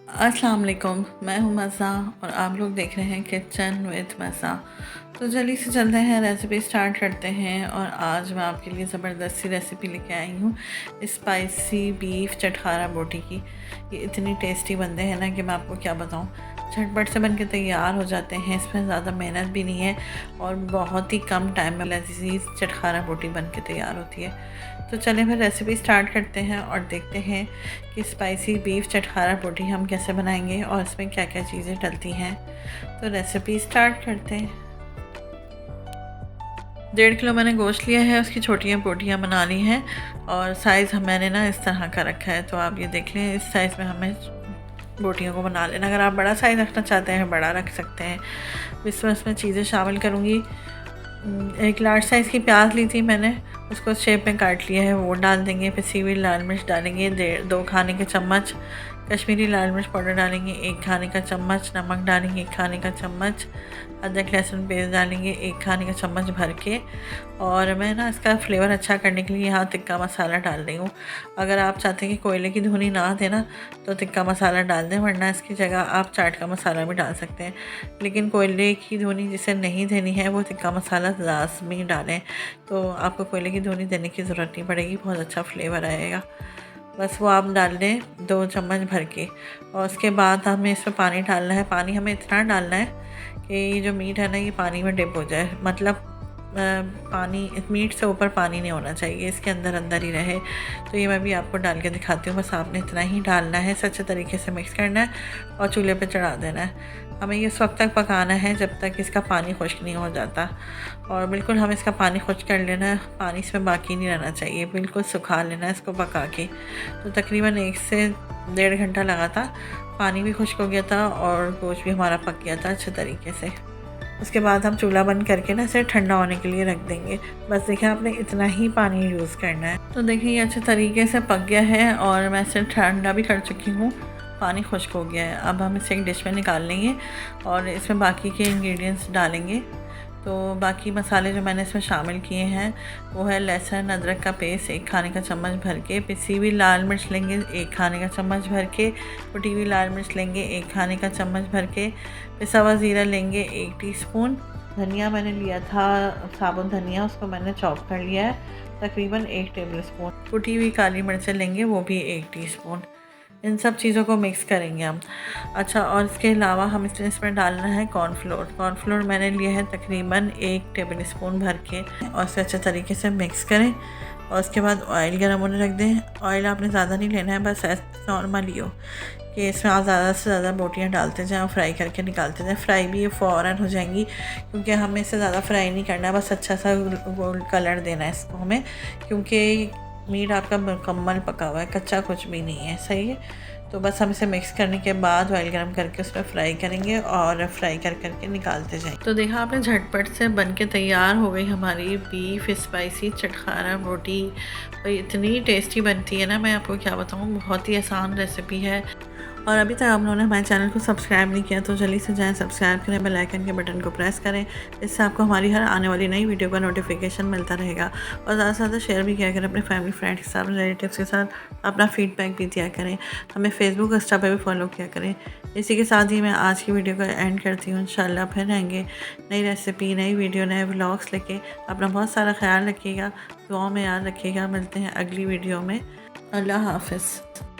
अस्सलाम वालेकुम, मैं हूँ मज़ा और आप लोग देख रहे हैं किचन विद मज़ा। तो जल्दी से चलते हैं, रेसिपी स्टार्ट करते हैं। और आज मैं आपके लिए ज़बरदस्त सी रेसिपी लेके आई हूँ स्पाइसी बीफ चटखारा बोटी की। ये इतनी टेस्टी बनते हैं ना कि मैं आपको क्या बताऊँ। झटपट से बन के तैयार हो जाते हैं, इसमें ज़्यादा मेहनत भी नहीं है और बहुत ही कम टाइम में लजीज चटखारा बोटी बन के तैयार होती है। तो चलें फिर रेसिपी स्टार्ट करते हैं और देखते हैं कि स्पाइसी बीफ चटखारा बोटी हम कैसे बनाएंगे और इसमें क्या क्या चीज़ें डलती हैं। तो रेसिपी स्टार्ट करते हैं। 1.5 किलो मैंने गोश्त लिया है, उसकी छोटियाँ बोटियाँ बना ली हैं और साइज़ मैंने ना इस तरह का रखा है। तो आप ये देख लें, इस साइज़ में हमें बोटियों को बना लेना। अगर आप बड़ा साइज़ रखना चाहते हैं बड़ा रख सकते हैं। इसमें चीज़ें शामिल करूँगी। एक लार्ज साइज़ की प्याज ली थी मैंने, उसको शेप में काट लिया है, वो डाल देंगे। पिसी हुई लाल मिर्च डालेंगे, 2 खाने के चम्मच कश्मीरी लाल मिर्च पाउडर डालेंगे, 1 खाने का चम्मच नमक डालेंगे, 1 खाने का चम्मच अदरक लहसुन पेस्ट डालेंगे, 1 खाने का चम्मच भर के। और मैं ना इसका फ्लेवर अच्छा करने के लिए यहाँ तिक्का मसाला डाल रही हूँ। अगर आप चाहते हैं कि कोयले की धुनी ना देना तो तिक्का मसाला डाल दें, वरना इसकी जगह आप चाट का मसाला भी डाल सकते हैं। लेकिन कोयले की धुनी जिसे नहीं देनी है वो तिक्का मसाला लाजमी डालें, तो आपको कोयले की धुनी देने की ज़रूरत नहीं पड़ेगी, बहुत अच्छा फ्लेवर आएगा। बस वो आप डाल दें 2 चम्मच भर के। और उसके बाद हमें इसमें पानी डालना है। पानी हमें इतना डालना है कि ये जो मीट है ना ये पानी में डिप हो जाए, मतलब पानी मीट से ऊपर पानी नहीं होना चाहिए, इसके अंदर अंदर ही रहे। तो ये मैं भी आपको डाल के दिखाती हूँ। बस आपने इतना ही डालना है, अच्छे तरीके से मिक्स करना है और चूल्हे पे चढ़ा देना है। हमें ये उस वक्त तक पकाना है जब तक इसका पानी खुश्क नहीं हो जाता। और बिल्कुल हम इसका पानी खुश्क कर लेना है, पानी इसमें बाकी नहीं रहना चाहिए, बिल्कुल सुखा लेना है इसको पका के। तो तकरीबन 1 से 1.5 घंटा लगा था। पानी भी खुश्क हो गया था और गोश्त भी हमारा पक गया था अच्छे तरीके से। उसके बाद हम चूल्हा बंद करके ना इसे ठंडा होने के लिए रख देंगे। बस देखिए, आपने इतना ही पानी यूज़ करना है। तो देखिए ये अच्छे तरीके से पक गया है और मैं इसे ठंडा भी कर चुकी हूँ, पानी खुश्क हो गया है। अब हम इसे एक डिश में निकाल लेंगे और इसमें बाकी के इंग्रेडिएंट्स डालेंगे। तो बाकी मसाले जो मैंने इसमें शामिल किए हैं वो है लहसुन अदरक का पेस्ट 1 खाने का चम्मच भर के, पिसी हुई लाल मिर्च लेंगे 1 खाने का चम्मच भर के, कुटी हुई लाल मिर्च लेंगे 1 खाने का चम्मच भर के, पिसा हुआ ज़ीरा लेंगे 1 टीस्पून, धनिया मैंने लिया था साबुत धनिया, उसको मैंने चॉप कर लिया है तकरीबन 1 टेबल स्पून, कुटी हुई काली मिर्चें लेंगे वो भी 1 टीस्पून। इन सब चीज़ों को मिक्स करेंगे हम। अच्छा, और इसके अलावा हम इसमें डालना है कॉर्नफ्लोर। कॉर्नफ्लोर मैंने लिया है तकरीबन 1 टेबल स्पून भर के और इसे अच्छे तरीके से मिक्स करें। और उसके बाद ऑयल गर्म होने रख दें। ऑयल आपने ज़्यादा नहीं लेना है, बस नॉर्मल ही हो कि इसमें आप ज़्यादा से ज़्यादा बोटियाँ डालते जाएँ और फ्राई करके निकालते जाएँ। फ्राई भी ये फ़ौरन हो जाएंगी क्योंकि हमें इसे ज़्यादा फ्राई नहीं करना है, बस अच्छा सा गोल्ड कलर देना है इसको हमें, क्योंकि मीट आपका मुकम्मल पका हुआ है, कच्चा कुछ भी नहीं है। सही है। तो बस हम इसे मिक्स करने के बाद ऑयल गरम करके उसमें फ्राई करेंगे और फ्राई करके निकालते जाएंगे। तो देखा आपने, झटपट से बन के तैयार हो गई हमारी बीफ स्पाइसी चटखारा बोटी। और इतनी टेस्टी बनती है ना, मैं आपको क्या बताऊँ, बहुत ही आसान रेसिपी है। और अभी तक आप लोगों ने हमारे चैनल को सब्सक्राइब नहीं किया तो जल्दी से जाएं, सब्सक्राइब करें, बेल आइकन के बटन को प्रेस करें। इससे आपको हमारी हर आने वाली नई वीडियो का नोटिफिकेशन मिलता रहेगा। और ज़्यादा से ज़्यादा शेयर भी किया करें अपने फैमिली फ्रेंड्स के साथ, रिलेटिव्स के साथ, अपना फीडबैक भी दिया करें। हमें फेसबुक इंस्टा पर भी फॉलो किया करें। इसी के साथ ही मैं आज की वीडियो का एंड करती हूँ। इंशाल्लाह फिर रहेंगे नई रेसिपी, नई वीडियो, नए व्लॉग्स लेके। अपना बहुत सारा ख्याल रखिएगा, दुआओं में याद रखिएगा। मिलते हैं अगली वीडियो में। अल्लाह हाफ़िज़।